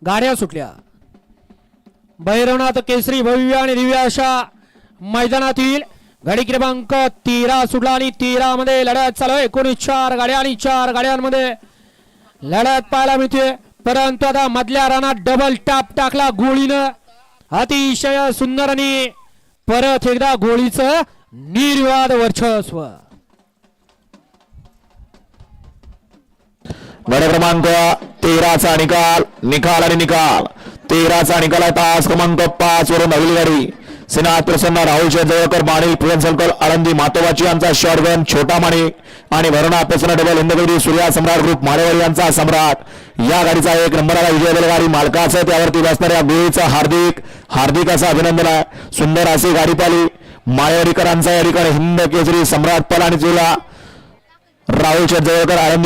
गाड्या सुटल्या. भैरवनाथ केसरी भव्य आणि दिव्य अशा मैदानातील गाडी क्रमांक 13 सुटला आणि 13 मध्ये लढत चालू आहे. एकूण 4 गाड्या आणि 4 गाड्यांमध्ये लढत पाहायला मिळते. परंतु आता मधल्या रानात डबल टॅप टाकला गोळीनं. अतिशय सुंदर आणि परत एकदा गोळीचं निर्विवाद वर्चस्व. गाडी क्रमांक 13चा निकाल आणि निकाल 13चा निकाल आहे. तास क्रमांक 5 वरून नवीन गाडी सिनात प्रसन्न राहुल जवळकर बाणी पुरण सर्कल आळंदी मातोबाची यांचा शॉटगन छोटा माणिक आणि भरणा प्रसन्न डबल हिंदगडी सूर्या सम्राट ग्रुप मारेवाडी यांचा सम्राट. या गाडीचा 1 नंबरला विजय बैलगाडी मालकाचं त्यावरती बसणाऱ्या गोळीचं हार्दिक असं अभिनंदन आहे. सुंदर अशी गाडी पाली मारेवाडीकरांचा या ठिकाणी हिंद केसरी सम्राट पल आणि तुला राहुल जवळकर आळंदी